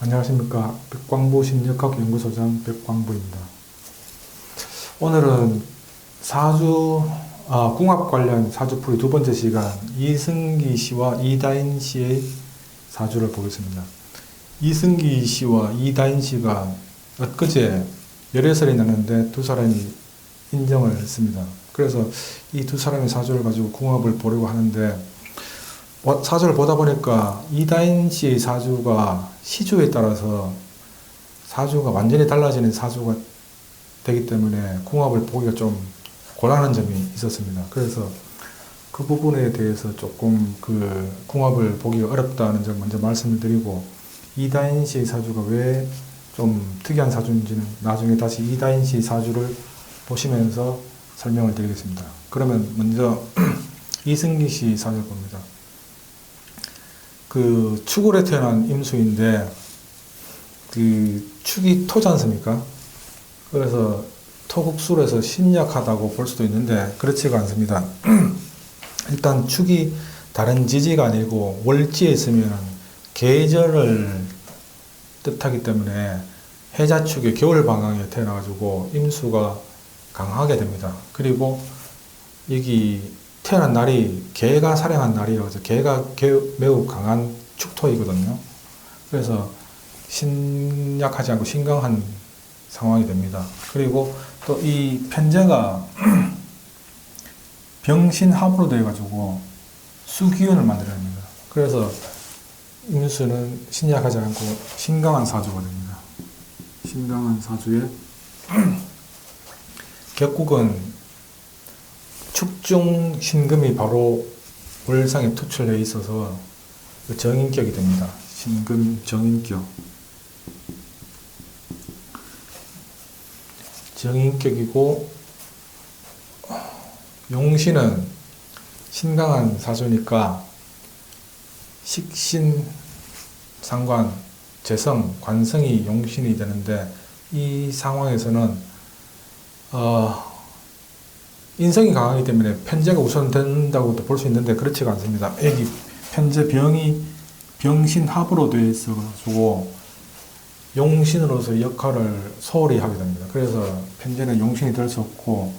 안녕하십니까. 백광부 심리학연구소장 백광부입니다. 오늘은 궁합 관련 사주풀이 두 번째 시간 이승기 씨와 이다인 씨의 사주를 보겠습니다. 이승기 씨와 이다인 씨가 엊그제 열애설이 났는데 두 사람이 인정을 했습니다. 그래서 이 두 사람의 사주를 가지고 궁합을 보려고 하는데 사주를 보다 보니까 이다인 씨의 사주가 시주에 따라서 사주가 완전히 달라지는 사주가 되기 때문에 궁합을 보기가 좀 곤란한 점이 있었습니다. 그래서 그 부분에 대해서 조금 그 궁합을 보기가 어렵다는 점 먼저 말씀을 드리고, 이다인 씨의 사주가 왜 좀 특이한 사주인지는 나중에 다시 이다인 씨의 사주를 보시면서 설명을 드리겠습니다. 그러면 먼저 이승기 씨 사주를 봅니다. 그 축월에 태어난 임수인데 그 축이 토지 않습니까? 그래서 토국술에서 신약하다고 볼 수도 있는데 그렇지가 않습니다. 일단 축이 다른 지지가 아니고 월지에 있으면 계절을 뜻하기 때문에 해자축의 겨울 방향에 태어나가지고 임수가 강하게 됩니다. 그리고 여기 태어난 날이 개가 살행한 날이라고 해서 개가 매우 강한 축토이거든요. 그래서 신약하지 않고 신강한 상황이 됩니다. 그리고 또 이 편제가 병신합으로 되어가지고 수기운을 만들어냅니다. 그래서 임수는 신약하지 않고 신강한 사주가 됩니다. 신강한 사주에 격국은 축중 신금이 바로 월상에 투출되어 있어서 정인격이 됩니다. 신금 정인격. 정인격이고, 용신은 신강한 사주니까 식신, 상관, 재성, 관성이 용신이 되는데, 이 상황에서는 인성이 강하기 때문에 편제가 우선된다고도 볼 수 있는데 그렇지가 않습니다. 여기 편제 병이 병신합으로 되어 있어가지고 용신으로서 역할을 소홀히 하게 됩니다. 그래서 편제는 용신이 될 수 없고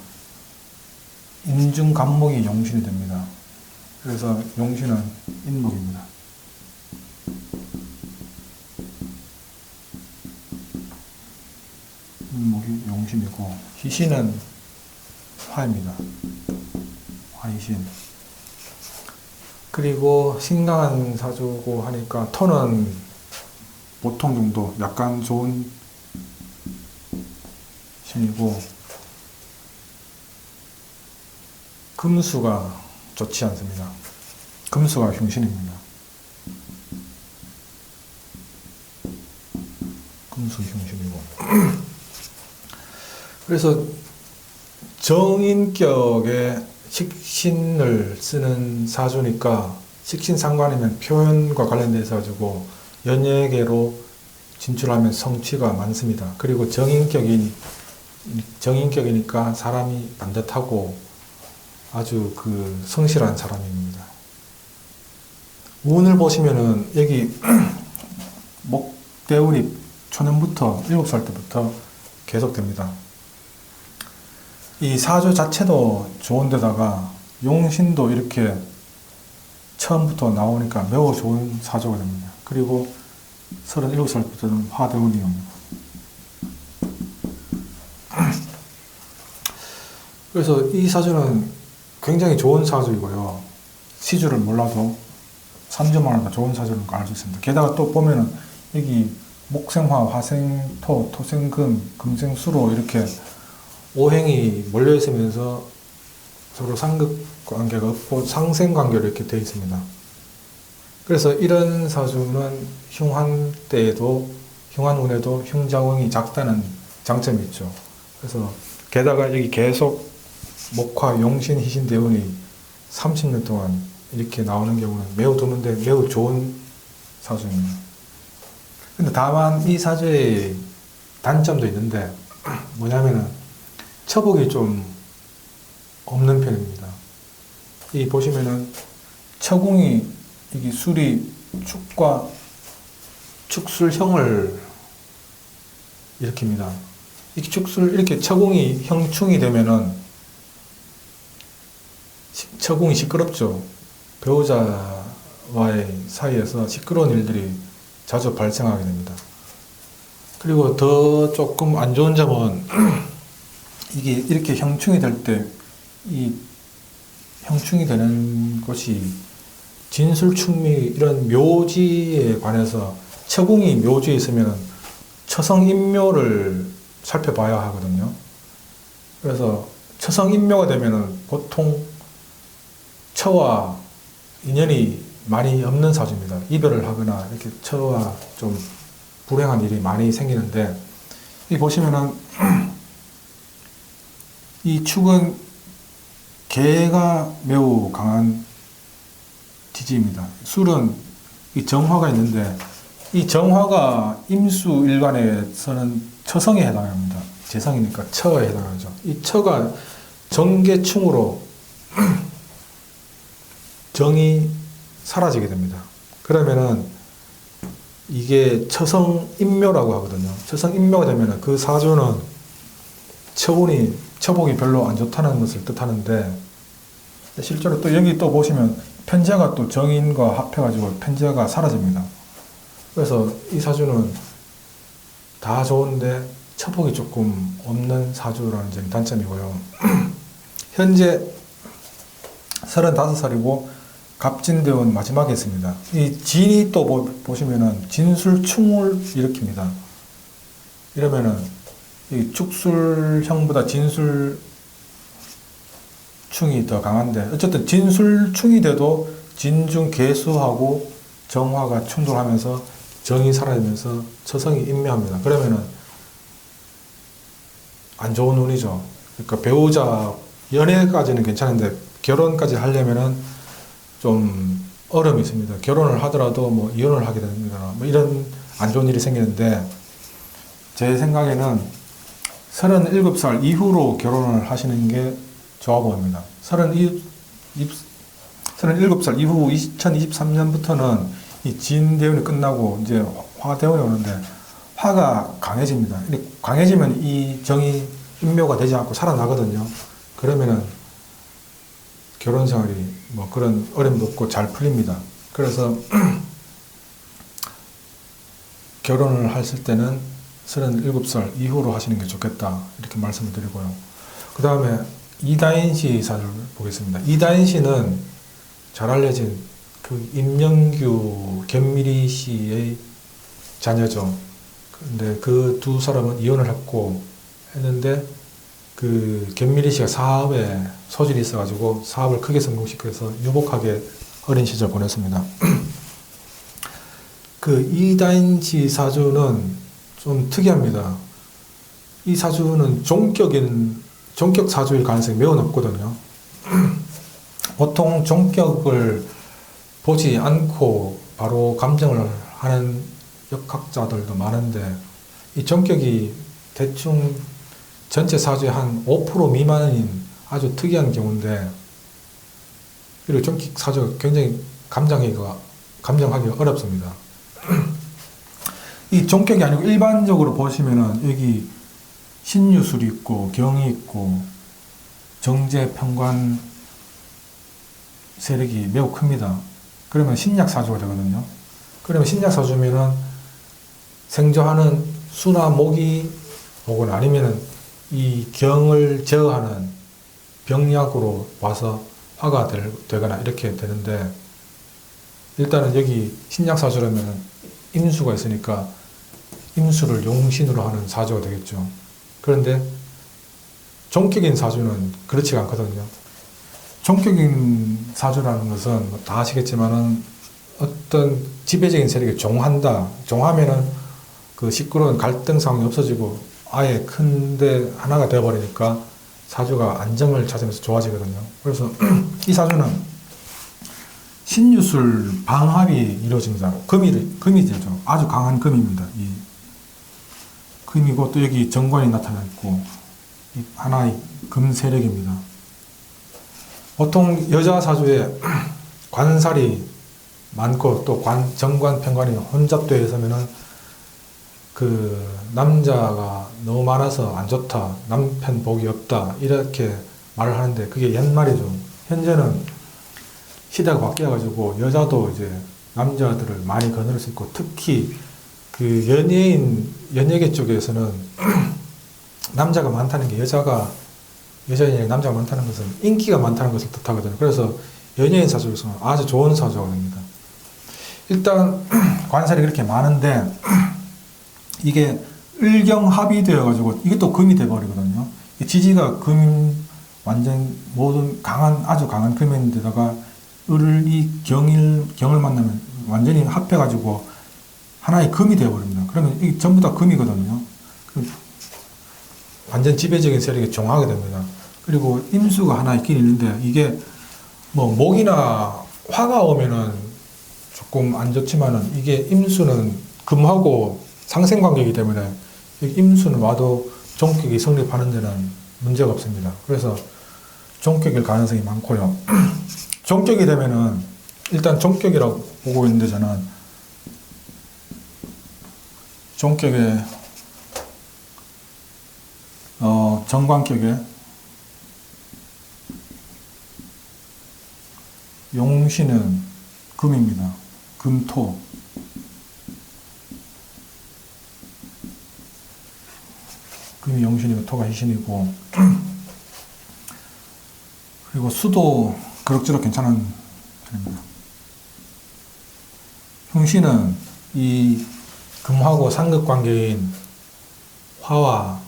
인중간목이 용신이 됩니다. 그래서 용신은 인목입니다. 인목이 용신이고, 희신은 화입니다. 화이신. 그리고 신강한 사주고 하니까 토는 보통 정도 약간 좋은 신이고, 금수가 좋지 않습니다. 금수가 흉신입니다. 금수 흉신이고. 그래서 정인격의 식신을 쓰는 사주니까 식신상관이면 표현과 관련돼서 가지고 연예계로 진출하면 성취가 많습니다. 그리고 정인격이니까 사람이 반듯하고 아주 그 성실한 사람입니다. 운을 보시면은 여기 목대운이 초년부터 7살 때부터 계속됩니다. 이 사주 자체도 좋은데다가 용신도 이렇게 처음부터 나오니까 매우 좋은 사주가 됩니다. 그리고 37살부터는 화대운이 옵니다. 그래서 이 사주는 굉장히 좋은 사주이고요. 시주를 몰라도 삼주만 해도 좋은 사주는 알 수 있습니다. 게다가 또 보면은 여기 목생화, 화생토, 토생금, 금생수로 이렇게 오행이 몰려있으면서 서로 상극관계가 없고 상생관계로 이렇게 되어 있습니다. 그래서 이런 사주는 흉한 때에도, 흉한운에도 흉자ung이 작다는 장점이 있죠. 그래서 게다가 여기 계속 목화, 용신, 희신, 대운이 30년 동안 이렇게 나오는 경우는 매우 드문데 매우 좋은 사주입니다. 근데 다만 이 사주의 단점도 있는데 뭐냐면은 처복이 좀 없는 편입니다. 이 보시면은 처궁이 이게 술이 축과 축술형을 일으킵니다. 이 이렇게 처궁이 형충이 되면은 처궁이 시끄럽죠. 배우자와의 사이에서 시끄러운 일들이 자주 발생하게 됩니다. 그리고 더 조금 안 좋은 점은 이게 이렇게 형충이 될 때 이 형충이 되는 것이 진술충미 이런 묘지에 관해서 처궁이 묘지에 있으면 처성인묘를 살펴봐야 하거든요. 그래서 처성인묘가 되면은 보통 처와 인연이 많이 없는 사주입니다. 이별을 하거나 이렇게 처와 좀 불행한 일이 많이 생기는데, 이 보시면은 이 축은 개가 매우 강한 지지입니다. 술은 이 정화가 있는데 이 정화가 임수 일간에서는 처성에 해당합니다. 재성이니까 처에 해당하죠. 이 처가 정계충으로 정이 사라지게 됩니다. 그러면은 이게 처성인묘라고 하거든요. 처성인묘가 되면은 그 사주는 처복이 별로 안 좋다는 것을 뜻하는데, 실제로 또 여기 또 보시면 편제가 또 정인과 합해가지고 편제가 사라집니다. 그래서 이 사주는 다 좋은데 처복이 조금 없는 사주라는 점이 단점이고요. 현재 35살이고 갑진대운 마지막에 있습니다. 이 진이 또 보시면은 진술충을 일으킵니다. 이러면은 이 축술형보다 진술충이 더 강한데, 어쨌든 진술충이 돼도 진중 개수하고 정화가 충돌하면서 정이 사라지면서 처성이 인묘합니다. 그러면은 안 좋은 운이죠. 그러니까 배우자 연애까지는 괜찮은데 결혼까지 하려면은 좀 어려움이 있습니다. 결혼을 하더라도 뭐 이혼을 하게 됩니다. 뭐 이런 안 좋은 일이 생기는데, 제 생각에는 37살 이후로 결혼을 하시는 게 좋아 보입니다. 37살 이후 2023년부터는 이 진대운이 끝나고 이제 화대운이 오는데 화가 강해집니다. 강해지면 이 정이 인묘가 되지 않고 살아나거든요. 그러면은 결혼 생활이 뭐 그런 어려움도 없고 잘 풀립니다. 그래서 결혼을 하실 때는 37살 이후로 하시는 게 좋겠다, 이렇게 말씀을 드리고요. 그 다음에 이다인 씨 사주를 보겠습니다. 이다인 씨는 잘 알려진 그 임영규, 견미리 씨의 자녀죠. 근데 그 두 사람은 이혼을 했는데 그 견미리 씨가 사업에 소질이 있어가지고 사업을 크게 성공시켜서 유복하게 어린 시절 보냈습니다. 그 이다인 씨 사주는 좀 특이합니다. 이 사주는 종격 사주일 가능성이 매우 높거든요. 보통 종격을 보지 않고 바로 감정을 하는 역학자들도 많은데, 이 종격이 대충 전체 사주의 한 5% 미만인 아주 특이한 경우인데, 그리고 종격 사주가 굉장히 감정하기가 어렵습니다. 이 종격이 아니고 일반적으로 보시면은 여기 신유술이 있고 경이 있고 정제 편관 세력이 매우 큽니다. 그러면 신약 사주가 되거든요. 그러면 신약 사주면은 생조하는 수나 목이 오거나 아니면은 이 경을 제어하는 병약으로 와서 화가 되거나 이렇게 되는데, 일단은 여기 신약 사주라면 임수가 있으니까 임수를 용신으로 하는 사주가 되겠죠. 그런데 종격인 사주는 그렇지가 않거든요. 종격인 사주라는 것은 다 아시겠지만은 어떤 지배적인 세력이 종한다. 종하면은 그 시끄러운 갈등 상황이 없어지고 아예 큰데 하나가 되어버리니까 사주가 안정을 찾으면서 좋아지거든요. 그래서 이 사주는 신유술 방합이 이루어집니다. 금이 되죠. 아주 강한 금입니다. 이 금이고 또 여기 정관이 나타나 있고 하나의 금 세력입니다. 보통 여자 사주에 관살이 많고 또 정관, 편관이 혼잡되어 있으면은 그 남자가 너무 많아서 안 좋다, 남편 복이 없다 이렇게 말을 하는데 그게 옛말이죠. 현재는 시대가 바뀌어가지고 여자도 이제 남자들을 많이 거느릴 수 있고 특히 그 연예계 쪽에서는 남자가 많다는 게 여자인이 남자가 많다는 것은 인기가 많다는 것을 뜻하거든요. 그래서 연예인 사주에서는 아주 좋은 사주가 됩니다. 일단 관살이 그렇게 많은데 이게 을경합이 되어가지고 이게 또 금이 돼버리거든요. 지지가 완전 모든 아주 강한 금인데다가 을이 경을 만나면 완전히 합해가지고 하나의 금이 되어버립니다. 그러면 이게 전부 다 금이거든요. 완전 지배적인 세력이 종하게 됩니다. 그리고 임수가 하나 있긴 있는데 이게 뭐 목이나 화가 오면은 조금 안 좋지만은 이게 임수는 금하고 상생관계이기 때문에 임수는 와도 종격이 성립하는 데는 문제가 없습니다. 그래서 종격일 가능성이 많고요. 종격이 되면은 일단 종격이라고 보고 있는데 저는 종격에 정관격에 용신은 금입니다. 금토. 금이 용신이고 토가 희신이고 그리고 수도 그럭저럭 괜찮은 편입니다. 형신은 이 금하고 상극 관계인 화와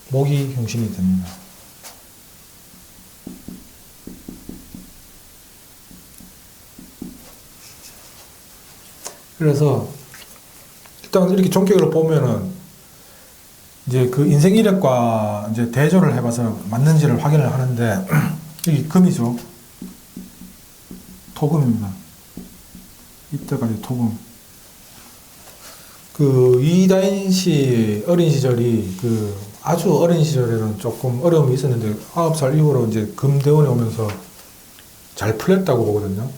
목이 형신이 됩니다. 그래서 일단 이렇게 종격으로 보면은 이제 그 인생 이력과 이제 대조를 해봐서 맞는지를 확인을 하는데 여기 금이죠. 토금입니다. 이때까지 토금. 그 이다인 씨 어린 시절이 아주 어린 시절에는 조금 어려움이 있었는데 9살 이후로 이제 금대원에 오면서 잘 풀렸다고 보거든요.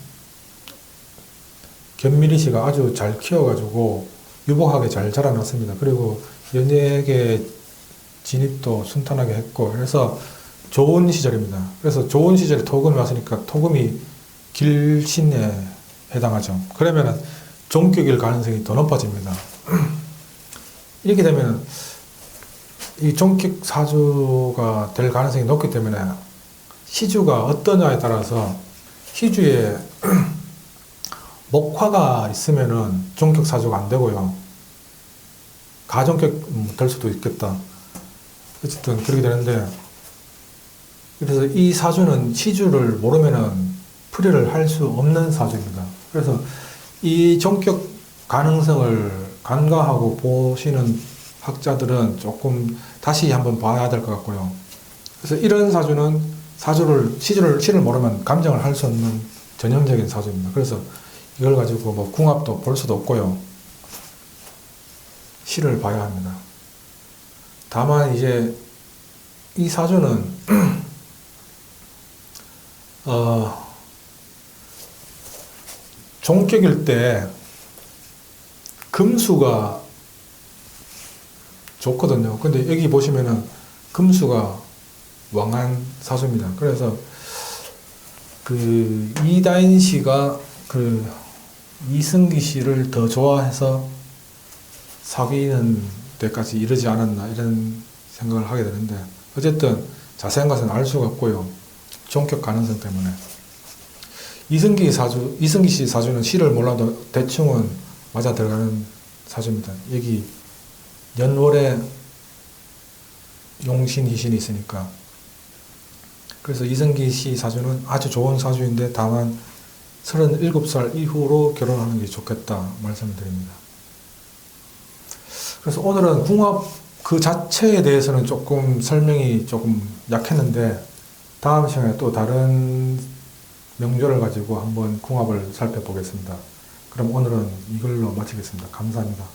견미리 씨가 아주 잘 키워가지고 유복하게 잘 자라났습니다. 그리고 연예계 진입도 순탄하게 했고 그래서 좋은 시절입니다. 그래서 좋은 시절에 토금이 왔으니까 토금이 길신에 해당하죠. 그러면은 종격일 가능성이 더 높아집니다. 이렇게 되면 이 종격 사주가 될 가능성이 높기 때문에 시주가 어떠냐에 따라서 시주에 목화가 있으면은 종격 사주가 안 되고요. 가종격 될 수도 있겠다. 어쨌든 그렇게 되는데 그래서 이 사주는 시주를 모르면은 풀이를 할 수 없는 사주입니다. 그래서 이 종격 가능성을 간과하고 보시는 학자들은 조금 다시 한번 봐야 될 것 같고요. 그래서 이런 사주는 시를 모르면 감정을 할 수 없는 전형적인 사주입니다. 그래서 이걸 가지고 뭐 궁합도 볼 수도 없고요. 시를 봐야 합니다. 다만 이제 이 사주는 종격일 때 금수가 좋거든요. 근데 여기 보시면은 금수가 왕한 사주입니다. 그래서 그 이다인 씨가 그 이승기 씨를 더 좋아해서 사귀는 데까지 이르지 않았나 이런 생각을 하게 되는데 어쨌든 자세한 것은 알 수가 없고요. 종격 가능성 때문에 이승기 씨 사주는 시를 몰라도 대충은 맞아 들어가는 사주입니다. 여기 연월에 용신, 희신이 있으니까. 그래서 이승기 씨 사주는 아주 좋은 사주인데 다만 37살 이후로 결혼하는 게 좋겠다 말씀을 드립니다. 그래서 오늘은 궁합 그 자체에 대해서는 조금 설명이 조금 약했는데 다음 시간에 또 다른 명조를 가지고 한번 궁합을 살펴보겠습니다. 그럼 오늘은 이걸로 마치겠습니다. 감사합니다.